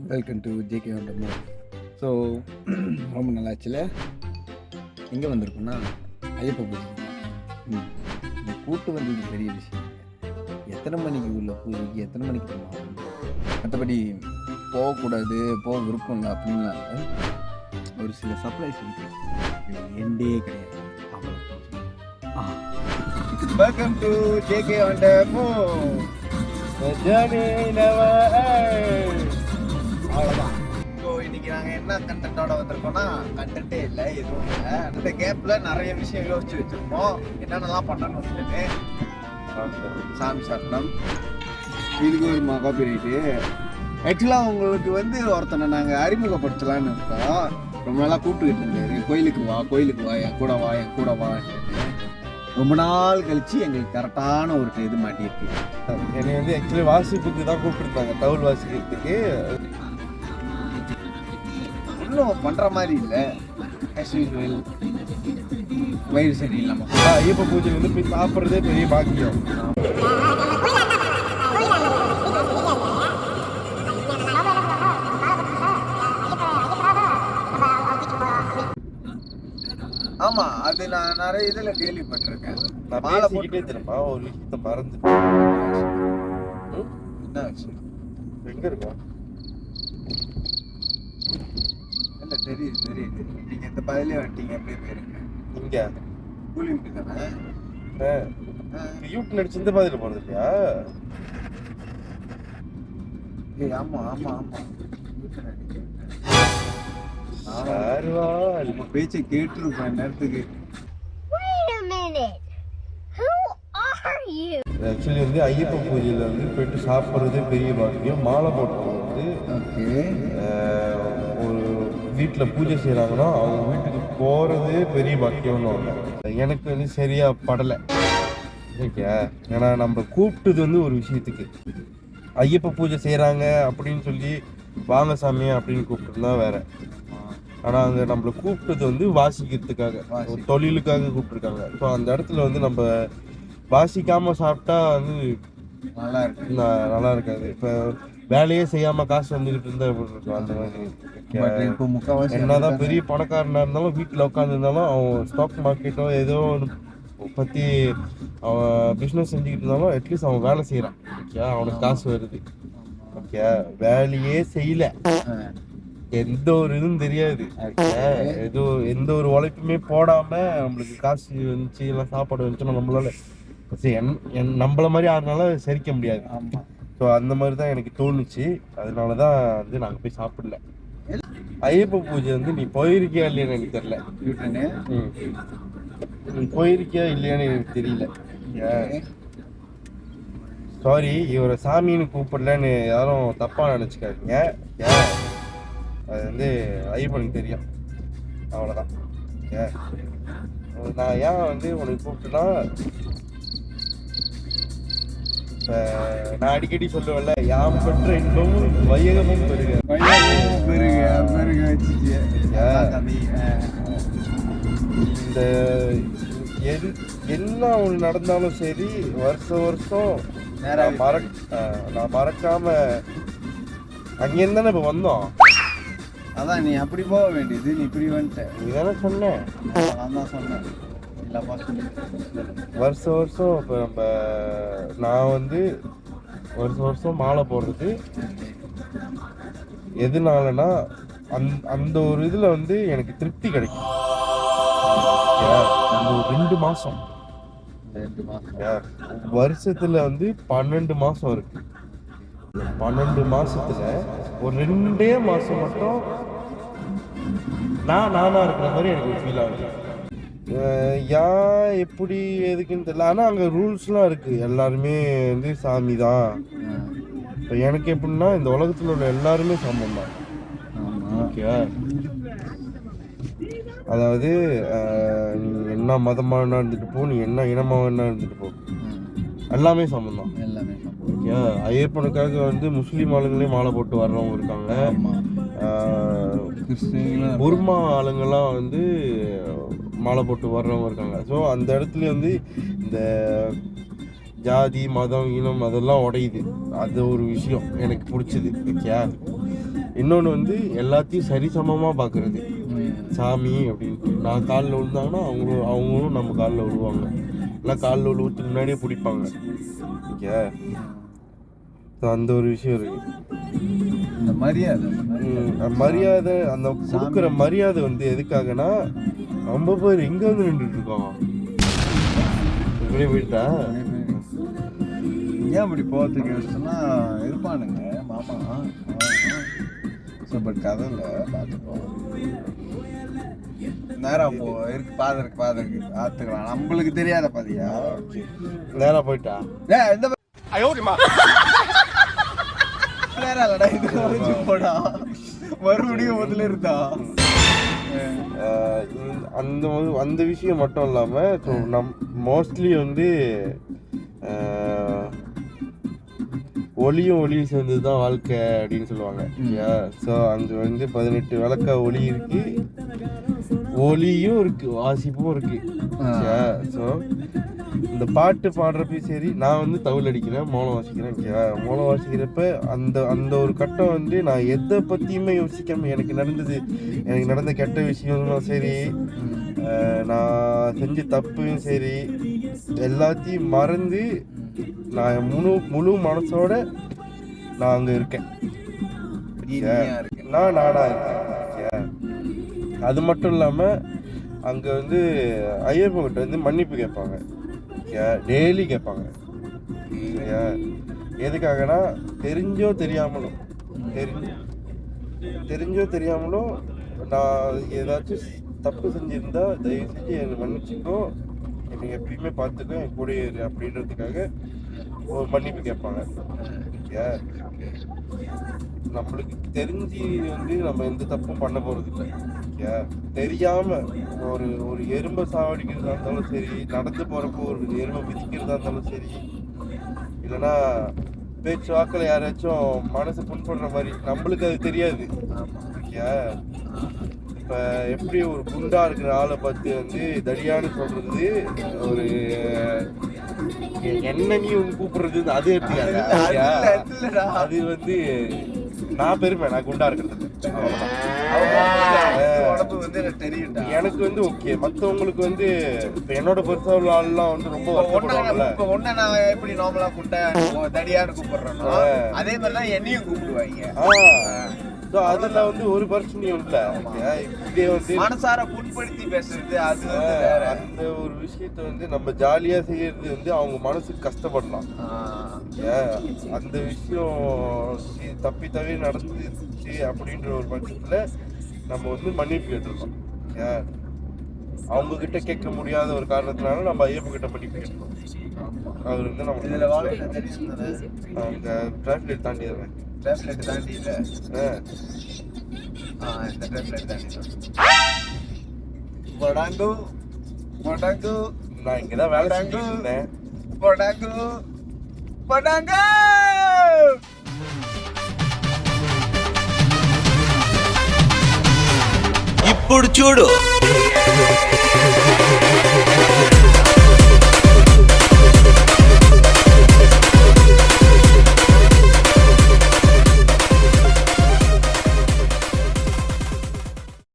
Welcome to JK wonder. So ரொம்ப நல்லாச்சுல. எங்கே வந்திருக்கோன்னா ஐயப்ப பூஜை. இது கூட்டு வந்தது பெரிய விஷயம். எத்தனை மணிக்கு உள்ள பூஜைக்கு எத்தனை மணிக்கு போகலாம், மற்றபடி போகக்கூடாது போக விருப்பம் இல்லை அப்படின்லாம் இல்லை. ஒரு சில சர்ப்ரைஸ் இருக்கு, எண்டே கிடையாது. Welcome to JK wonder. அவ்வளோதான். ஸோ இன்னைக்கு நாங்கள் என்ன கண்டென்ட்டோட வந்திருக்கோம்னா, கண்டென்ட்டே இல்லை, எதுவும் இல்லை. அந்த கேப்பில் நிறைய விஷயம் யோசிச்சு வச்சுருக்கோம், என்னென்னலாம் பண்ணணும்னு சொல்லிட்டு. சாமி சரணம். இதுக்கு ஒரு காப்பி ரைட்டு. ஆக்சுவலாக உங்களுக்கு ஒருத்தனை நாங்கள் அறிமுகப்படுத்தலான்னு இருக்கோம். ரொம்ப நாளாக கூப்பிட்டுக்கிட்டு இருந்தாரு, கோயிலுக்கு வா கோயிலுக்கு வா, என் கூட வா என் கூட வான்னு. ரொம்ப நாள் கழிச்சு எங்களுக்கு கரெக்டான ஒரு இது மாட்டியிருக்கு. என்னை ஆக்சுவலி வாசிப்புக்கு தான் கூப்பிட்டுருந்தாங்க, தவுள் வாசிக்கிறதுக்கு. இன்னும் பண்ணுற மாதிரி இல்லை, வயிறு சரி இல்லாமல். ஐயப்ப பூஜை போய் சாப்பிட்றதே பெரிய பாக்கியம். ஆமா, அது நான் நிறைய இதுல கேள்விப்பட்டிருக்கேன். நான் மாலை போட்டுட்டே திரும்ப ஒரு விஷயத்த மறந்து. என்ன விஷயம்? எங்க இருக்கா? இல்ல தெரியுது. நீங்க இந்த பதிலே வந்துட்டீங்க, அப்படியே போயிருங்க. இங்க கூலி வீட்டு தானே? யூட் நடிச்சு இந்த பதில போறது இல்லையா? ஆமா. உங்க பேச்சை கேட்டுருப்பேன் நேரத்துக்கு. ஆக்சுவலி ஐயப்ப பூஜையில போயிட்டு சாப்பிட்றதே பெரிய பாக்கியம். மாலை போட்டு ஒரு வீட்டில் பூஜை செய்கிறாங்கன்னா அவங்க வீட்டுக்கு போகிறதே பெரிய பாக்கியம்னு ஒன்று. எனக்கு சரியா படலை. ஓகே, ஏன்னா நம்ம கூப்பிட்டது ஒரு விஷயத்துக்கு. ஐயப்ப பூஜை செய்கிறாங்க அப்படின்னு சொல்லி வாங்க சாமி அப்படின்னு கூப்பிட்டுருந்தா வேற. ஆனால் அங்கே நம்மளை கூப்பிட்டது வாசிக்கிறதுக்காக, ஒரு தொழிலுக்காக கூப்பிட்டுருக்காங்க. ஸோ அந்த இடத்துல நம்ம வாசிக்காமல் சாப்பிட்டா நல்லா இருக்காது. இப்போ வேலையே செய்யாமல் காசு வந்துக்கிட்டு இருந்தால் எப்படி இருக்கும்? அந்த மாதிரி. இப்போ முக்கால்வாசி என்னதான் பெரிய பணக்காரனாக இருந்தாலும் வீட்டில் உட்காந்துருந்தாலும் அவன் ஸ்டாக் மார்க்கெட்டோ ஏதோ ஒன்று பற்றி அவன் பிஸ்னஸ் செஞ்சுக்கிட்டு இருந்தாலும் அட்லீஸ்ட் அவன் வேலை செய்கிறான். ஓகே, அவனுக்கு காசு வருது. ஓகே, வேலையே செய்யல, எந்த ஒரு இதுவும் தெரியாது, எந்த ஒரு உழைப்புமே போடாம நம்மளுக்கு காசு வந்துச்சு எல்லாம் சாப்பாடு வந்துச்சுன்னா நம்மளால நம்மள மாதிரி ஆறுனால செரிக்க முடியாது. ஸோ அந்த மாதிரி தான் எனக்கு தோணுச்சு. அதனாலதான் நாங்கள் போய் சாப்பிடல. ஐயப்ப பூஜை நீ போயிருக்கியா இல்லையான்னு எனக்கு தெரியல. நீ போயிருக்கியா இல்லையான்னு எனக்கு தெரியல. சாரி, இவரை சாமின்னு கூப்பிடலன்னு யாரும் தப்பா நினைச்சுக்காதீங்க. அது ஐயப்பனுக்கு தெரியும், அவ்வளோதான். நான் ஏன் உனக்கு கூப்பிட்டேன்னா, இப்போ நான் அடிக்கடி சொல்லுவேன்ல, யாம் பெற்ற இன்பமும் வையகமும் பெருக. இந்த என்ன ஒன்று நடந்தாலும் சரி, வருஷம் நான் மறக்காம அங்கேருந்து தானே இப்போ வந்தோம். அதான் நீ அப்படி போக வேண்டியது, நீ இப்படி வந்துட்ட. நீ தானே சொன்னேன். நான் தான் சொன்னேன். வருஷம் இப்போ நான் வருஷம் மாலை போடுறது எதுனாலனா அந்த ஒரு இதில் எனக்கு திருப்தி கிடைக்கும். அந்த ஒரு 2 மாதம் வருஷத்துல 12 மாதம் இருக்கு. 12 மாசத்துல ஒரு 2 மாசம் மட்டும் நானா இருக்கிற மாதிரி எனக்கு ஒரு ஃபீல் ஆகுது. எப்படி எதுக்குன்னு தெரியல. ஆனால் அங்கே ரூல்ஸ்லாம் இருக்கு, எல்லாருமே சாமி தான். இப்போ எனக்கு எப்படின்னா, இந்த உலகத்தில் உள்ள எல்லாருமே சமம் தான். ஓகே, அதாவது நீ என்ன மதமாக இருந்துட்டு போ, நீ என்ன இனமாக இருந்துட்டு போ, எல்லாமே சமம் தான். ஐயப்பனுக்காக முஸ்லீம் ஆளுங்களே மாலை போட்டு வர்றவங்க இருக்காங்க. புர்மா ஆளுங்கெல்லாம் மாலை போட்டு வர்றவங்க இருக்காங்க. ஸோ அந்த இடத்துல இந்த ஜாதி மதம் இனம் அதெல்லாம் உடையுது. அது ஒரு விஷயம் எனக்கு பிடிச்சது. ஓகே, இன்னொன்று வந்து எல்லாத்தையும் சரிசமமாக பார்க்குறது. சாமி அப்படின்ட்டு நான் காலில் விழுந்தாங்கன்னா அவங்களும் நம்ம காலில் விழுவாங்க, எல்லாம் காலில் விழுவுறதுக்கு முன்னாடியே பிடிப்பாங்க. ஓகே, ஸோ அந்த ஒரு விஷயம் இருக்கு. இந்த மரியாதை அந்த கொடுக்குற மரியாதை வந்து எதுக்காகனா, ரொம்ப பேர் எங்கே வந்து நின்றுட்டு இருக்கோம் இப்படியே போயிட்டா ஏன் அப்படி போகிறதுக்கு யோசிச்சுன்னா இருப்பானுங்க மாமா. ஸோ பட் கதையில் பார்த்துக்கோ, நேரம் போ இருக்கு, பாதை இருக்கு பார்த்துக்கலாம். நம்மளுக்கு தெரியாத பாதியா நேராக போயிட்டா இந்த நேரம் இல்லடா, இது போடா மறுபடியும் முதல்ல இருந்தா. அந்த விஷயம் மட்டும் இல்லாமல் மோஸ்ட்லி வந்து ஒளியும் சேர்ந்தது தான் வாழ்க்கை அப்படின்னு சொல்லுவாங்க. ஸோ அங்கே வந்து 18 விளக்க ஒளி இருக்கு, ஒளியும் இருக்கு, வாசிப்பும் இருக்கு. ஸோ இந்த பாட்டு பாடுறப்பையும் சரி, நான் வந்து தவில் அடிக்கிறேன், மோளம் வாசிக்கிறேன். மோளம் வாசிக்கிறப்ப அந்த ஒரு கட்டம் வந்து நான் எதை பற்றியுமே யோசிக்காம எனக்கு நடந்த கெட்ட விஷயமும் சரி, நான் செஞ்ச தப்பும் சரி, எல்லாத்தையும் மறந்து நான் முழு மனசோட நான் அங்கே இருக்கேன், நான் நானா இருக்கேன். அது மட்டும் இல்லாமல் அங்கே வந்து ஐயப்பன்கிட்ட வந்து மன்னிப்பு கேட்பாங்க, டெய்லி கேட்பாங்க. சரியா, எதுக்காகனா தெரிஞ்சோ தெரியாமலும் நான் ஏதாச்சும் தப்பு செஞ்சிருந்தா தயவு செஞ்சு என்னை மன்னிச்சுக்கோ, என்னை எப்பயுமே பார்த்துக்கோ, என் கூட இரு அப்படின்றதுக்காக ஒரு மன்னிப்பு கேட்பாங்க. நம்மளுக்கு தெரிஞ்சு வந்து நம்ம எந்த தப்பும் பண்ண போறது இல்லை. தெரியாம ஒரு எறும்பை சாவடிக்கிறதா இருந்தாலும் சரி, நடந்து போறப்போ ஒரு எறும்பை மிதிக்கிறதா இருந்தாலும் சரி, இல்லைன்னா பேச்சு வாக்கில் யாராச்சும் மனசு புண்படுற மாதிரி, நம்மளுக்கு அது தெரியாது. இப்போ எப்படி ஒரு குண்டா இருக்கிற ஆளை பார்த்து வந்து தடியான்னு சொல்றது, ஒரு என்ன நீ கூப்பிடுறது, அது எடுத்துக்காது. அது வந்து நான் பெருமை, நான் குண்டா இருக்கிறது எனக்கு வந்து ஓகே. மற்றவங்களுக்கு வந்து இப்போ என்னோட பெருசா உள்ள ஆள்லாம் வந்து ரொம்ப ஒன்ன நான் எப்படி நார்மலா குண்டா தடியான்னு கூப்பிடுறேன்னா அதே மாதிரிதான் என்னையும் கூப்பிடுவாங்க. ஸோ அதில் வந்து ஒரு பிரச்சனையும் இல்லை. இதே வந்து மனசார புண்படுத்தி பேசுறது, அது அந்த ஒரு விஷயத்த வந்து நம்ம ஜாலியாக செய்யறது வந்து அவங்க மனசுக்கு கஷ்டப்படலாம். அந்த விஷயம் தப்பி நடந்துச்சு அப்படின்ற ஒரு பட்சத்தில் நம்ம வந்து மன்னிப்பு கேட்டுருக்கோம். அவங்க கிட்ட கேட்க முடியாத ஒரு காரணத்தினால நம்ம ஐயப்ப கிட்ட மன்னிப்பு கேட்கணும். அவர் வந்து நம்ம அந்த டிராஃபிக் தாண்டி தரேன். தாண்டி இல்லை, இந்த டிராஃபிக் தாண்டி போடாங்கு நான் இங்கதான் வேலை செஞ்சுருந்தேன். போடாங்கு ఇప్పుడు చూడు.